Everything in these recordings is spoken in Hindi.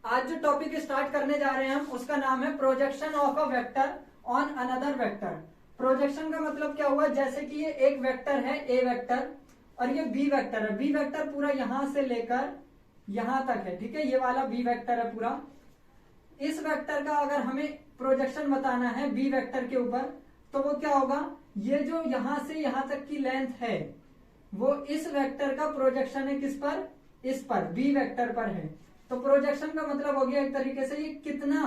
आज जो टॉपिक स्टार्ट करने जा रहे हैं हम उसका नाम है projection of a vector on another vector. Projection का मतलब क्या हुआ, जैसे कि ये एक वेक्टर है ए वेक्टर और ये बी वेक्टर है। बी वेक्टर पूरा यहां से लेकर यहां तक है, ठीक है, ये वाला बी वेक्टर है पूरा। इस वेक्टर का अगर हमें प्रोजेक्शन बताना है बी वेक्टर के ऊपर तो वो क्या होगा, ये जो यहां से यहां तक की लेंथ है वो इस वेक्टर का प्रोजेक्शन है, किस पर, इस पर, बी वेक्टर पर है। तो प्रोजेक्शन का मतलब हो गया एक तरीके से ये कितना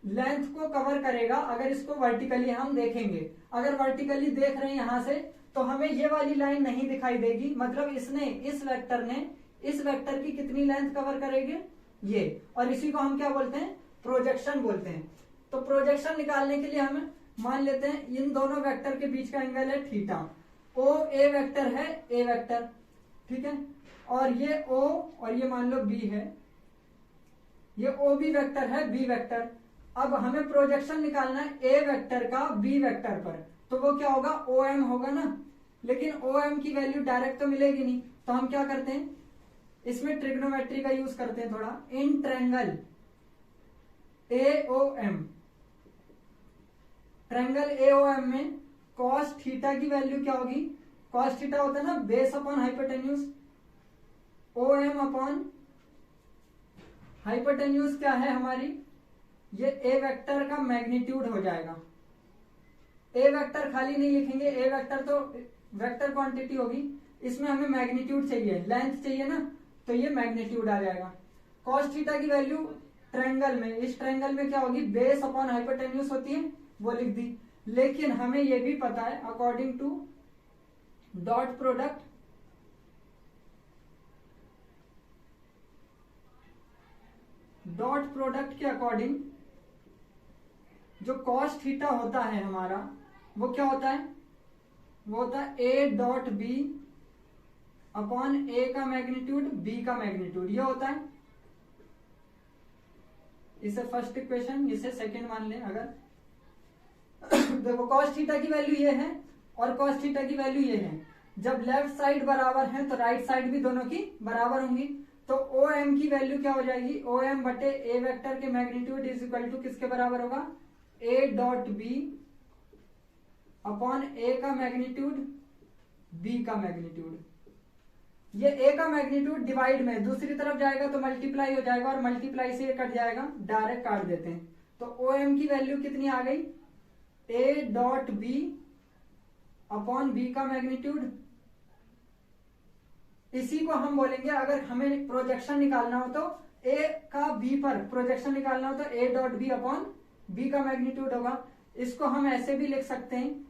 लेंथ को कवर करेगा। अगर इसको वर्टिकली हम देखेंगे, अगर वर्टिकली देख रहे हैं यहां से तो हमें ये वाली लाइन नहीं दिखाई देगी, मतलब इसने, इस वेक्टर ने इस वेक्टर की कितनी लेंथ कवर करेगी, ये, और इसी को हम क्या बोलते हैं, प्रोजेक्शन बोलते हैं। तो प्रोजेक्शन निकालने के लिए हम मान लेते हैं इन दोनों वेक्टर के बीच का एंगल है थीटा। ओ ए वेक्टर है, ए वेक्टर, ठीक है, और ये ओ और ये मान लो बी है, ये ओ बी वेक्टर है, बी वेक्टर। अब हमें प्रोजेक्शन निकालना है ए वेक्टर का बी वेक्टर पर, तो वो क्या होगा, ओ एम होगा ना। लेकिन ओ एम की वैल्यू डायरेक्ट तो मिलेगी नहीं, तो हम क्या करते हैं, इसमें ट्रिग्नोमेट्री का यूज करते हैं थोड़ा। In triangle A O M, triangle A O M में कॉस थीटा की वैल्यू क्या होगी, कॉस थीटा होता है ना base upon hypotenuse, O M upon hypotenuse क्या है हमारी, ये ए वेक्टर का मैग्नीट्यूड हो जाएगा। ए वेक्टर खाली नहीं लिखेंगे, ए वेक्टर तो वेक्टर क्वांटिटी होगी, इसमें हमें मैग्नीट्यूड चाहिए, लेंथ चाहिए ना, तो ये मैग्नीट्यूड आ जाएगा। कॉस थीटा की वैल्यू ट्रायंगल में, इस ट्रायंगल में क्या होगी, बेस अपॉन हाइपोटेन्यूज होती है, वो लिख दी। लेकिन हमें ये भी पता है according to dot product, dot product के अकॉर्डिंग जो कॉस थीटा होता है हमारा वो क्या होता है, वो होता है ए डॉट बी अपॉन ए का मैग्नीट्यूड बी का मैग्नीट्यूड, ये होता है। इसे फर्स्ट इक्वेशन, इसे सेकंड मान लें अगर देखो कॉस थीटा की वैल्यू ये है और कॉस थीटा की वैल्यू ये है। जब लेफ्ट साइड बराबर है तो राइट साइड भी दोनों की बराबर होंगी, तो ओ एम की वैल्यू क्या हो जाएगी, ओ एम बटे ए वेक्टर के मैग्नीट्यूड इज इक्वल टू किसके बराबर होगा, A dot B upon A का मैग्नीट्यूड बी का मैग्नीट्यूड। ये ए का मैग्नीट्यूड डिवाइड में दूसरी तरफ जाएगा तो मल्टीप्लाई हो जाएगा और मल्टीप्लाई से ये कट जाएगा, डायरेक्ट काट देते हैं। तो ओ एम की वैल्यू कितनी आ गई, A dot B upon B का मैग्नीट्यूड। इसी को हम बोलेंगे, अगर हमें प्रोजेक्शन निकालना हो तो ए का बी पर प्रोजेक्शन निकालना हो तो A dot B upon B का मैग्नीट्यूड होगा। इसको हम ऐसे भी लिख सकते हैं,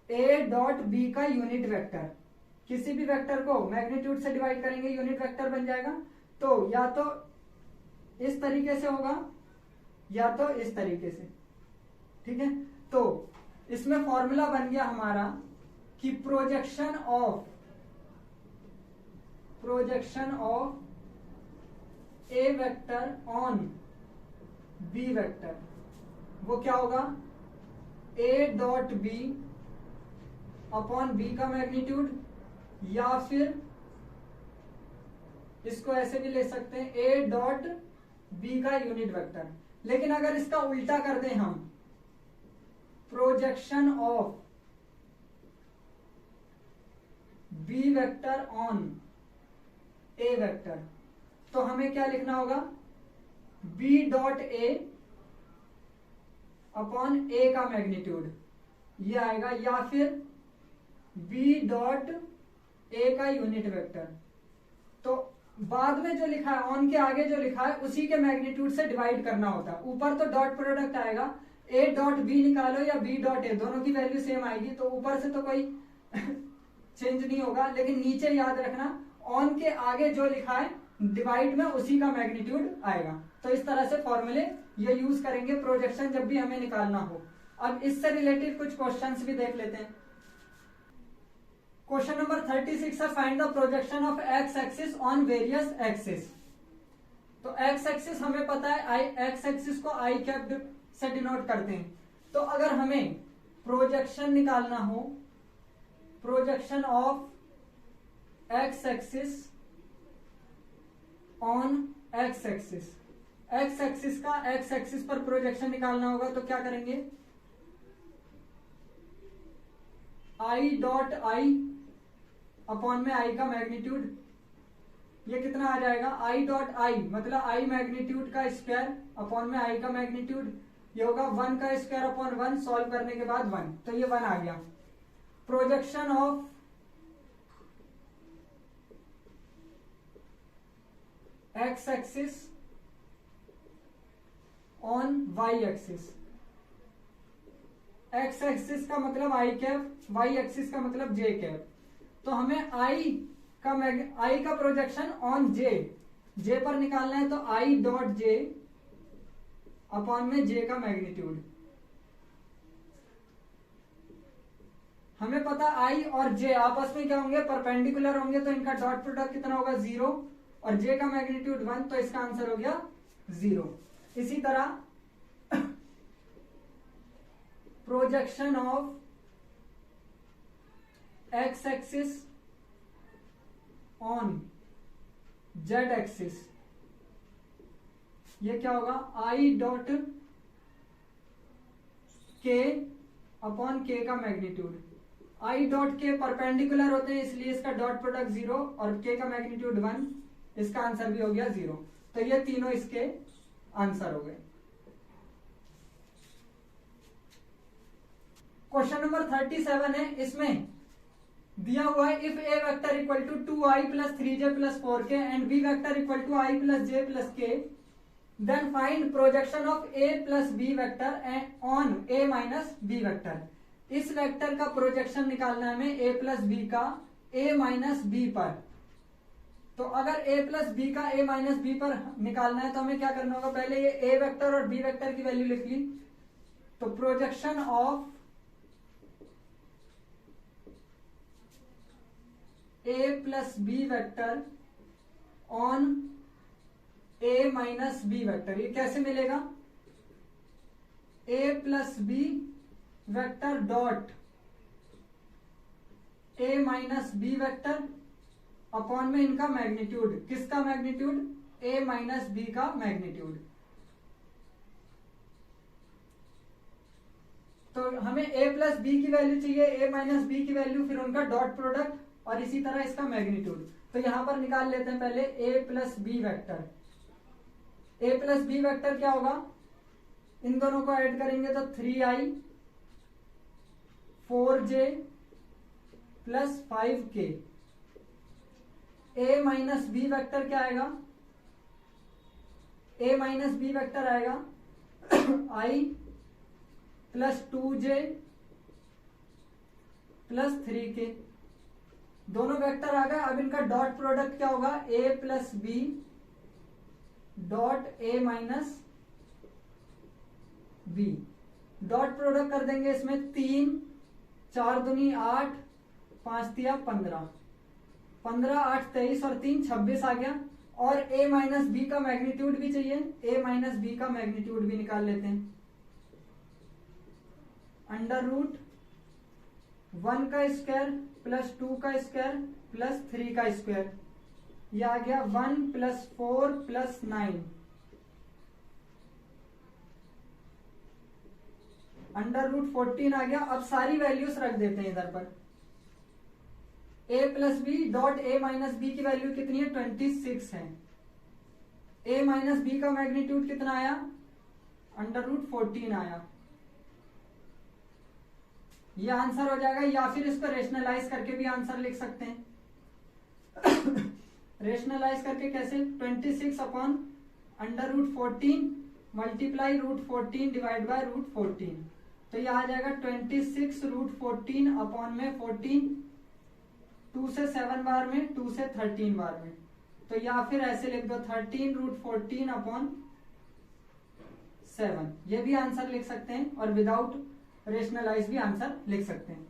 ए डॉट बी का यूनिट वेक्टर, किसी भी वेक्टर को मैग्नीट्यूड से डिवाइड करेंगे यूनिट वेक्टर बन जाएगा। तो या तो इस तरीके से होगा या तो इस तरीके से, ठीक है। तो इसमें फॉर्मूला बन गया हमारा कि projection of A vector on B vector वो क्या होगा, A dot B upon B का मैग्नीट्यूड, या फिर इसको ऐसे भी ले सकते हैं ए डॉट बी का यूनिट वेक्टर। लेकिन अगर इसका उल्टा कर दें हम, projection of B vector on A vector, तो हमें क्या लिखना होगा, B dot A upon A का मैग्नीट्यूड ये आएगा, या फिर बी डॉट ए का यूनिट वेक्टर। तो बाद में जो लिखा है, ऑन के आगे जो लिखा है उसी के मैग्नीट्यूड से डिवाइड करना होता है। ऊपर तो डॉट प्रोडक्ट आएगा, ए डॉट बी निकालो या बी डॉट ए, दोनों की वैल्यू सेम आएगी, तो ऊपर से तो कोई चेंज नहीं होगा। लेकिन नीचे याद रखना, ऑन के आगे जो लिखा है डिवाइड में उसी का मैग्नीट्यूड आएगा। तो इस तरह से फॉर्मूले ये यूज करेंगे प्रोजेक्शन जब भी हमें निकालना हो। अब इससे रिलेटेड कुछ क्वेश्चंस भी देख लेते हैं। क्वेश्चन नंबर 36 है, find the projection of X axis on various axis. तो एक्स एक्सिस हमें पता है, एक्स एक्सिस को आई कैप से डिनोट करते हैं। तो अगर हमें प्रोजेक्शन निकालना हो, projection of X axis on x axis, X axis पर प्रोजेक्शन निकालना होगा तो क्या करेंगे, आई डॉट आई अपॉन में आई का मैग्नीट्यूड, ये कितना आ जाएगा, आई डॉट आई मतलब आई मैग्नीट्यूड का स्क्वायर अपॉन में आई का मैग्नीट्यूड, ये होगा 1 का स्क्वायर अपॉन 1, सॉल्व करने के बाद 1, तो ये 1 आ गया। Projection of X axis on Y axis, X axis का मतलब आई कैप, वाई एक्सिस का मतलब जे कैप। तो हमें आई का प्रोजेक्शन ऑन जे पर निकालना है, तो आई डॉट जे अपॉन में जे का मैग्नीट्यूड। हमें पता आई और जे आपस में क्या होंगे, परपेंडिकुलर होंगे, तो इनका डॉट प्रोडक्ट कितना होगा 0 और जे का मैग्नीट्यूड 1, तो इसका आंसर हो गया 0। इसी तरह projection of X axis on Z axis, ये क्या होगा, आई डॉट के अपॉन के का मैग्नीट्यूड। आई डॉट के परपेंडिकुलर होते हैं इसलिए इसका डॉट प्रोडक्ट 0 और के का मैग्नीट्यूड 1, इसका आंसर भी हो गया 0। तो ये तीनों इसके आंसर हो गए। क्वेश्चन नंबर 37 है, इसमें दिया हुआ है if A vector equal to 2i plus 3j plus 4k and B vector equal to i plus j plus k, then find projection of a plus b vector on a minus b vector. इस वेक्टर का प्रोजेक्शन निकालना है हमें a प्लस b का a माइनस b पर। तो अगर a प्लस b का a माइनस b पर निकालना है तो हमें क्या करना होगा, पहले ये a वेक्टर और b वेक्टर की वैल्यू लिख ली, तो projection of a plus B vector on a minus B vector, ये कैसे मिलेगा, a plus B vector dot a minus B vector upon में इनका मैग्नीट्यूड, किसका मैग्नीट्यूड, a माइनस बी का मैग्नीट्यूड। तो हमें a प्लस बी की वैल्यू चाहिए, a माइनस बी की वैल्यू, फिर उनका डॉट प्रोडक्ट और इसी तरह इसका मैग्नीट्यूड। तो यहां पर निकाल लेते हैं पहले a plus B vector. a plus B vector क्या होगा, इन दोनों को ऐड करेंगे तो 3i 4j plus 5k। a minus B vector क्या आएगा, a माइनस बी वेक्टर आएगा i plus 2j plus 3k। दोनों वेक्टर आ गए, अब इनका डॉट प्रोडक्ट क्या होगा, a plus B dot a minus B. Dot product कर देंगे इसमें 3 4 दूनी 8 5 तिया 15, 15 8 23 और 3 26 आ गया। और a माइनस बी का मैग्नीट्यूड भी चाहिए, a माइनस बी का मैग्नीट्यूड भी निकाल लेते हैं। अंडर रूट 1 का स्क्वायर प्लस 2 का स्क्वायर प्लस 3 का स्क्वायर, यह आ गया 1 प्लस 4 प्लस 9 अंडर रूट 14 आ गया। अब सारी वैल्यूज रख देते हैं इधर पर। a plus B dot a minus B की वैल्यू कितनी है, 26 है। a माइनस बी का मैग्नीट्यूड कितना आया, अंडर रूट 14 आया। ये आंसर हो जाएगा, या फिर इसको रेशनलाइज करके भी आंसर लिख सकते हैं। रेशनलाइज करके कैसे, 26 upon under root 14 multiply root 14 divide by root 14, तो ये आ जाएगा 26 रूट 14 अपॉन में 14, 2 से 7 बार में, 2 से 13 बार में। तो या फिर ऐसे लिख दो 13 रूट 14 अपॉन 7, ये भी आंसर लिख सकते हैं और विदाउट रेशनलाइज भी आंसर लिख सकते हैं।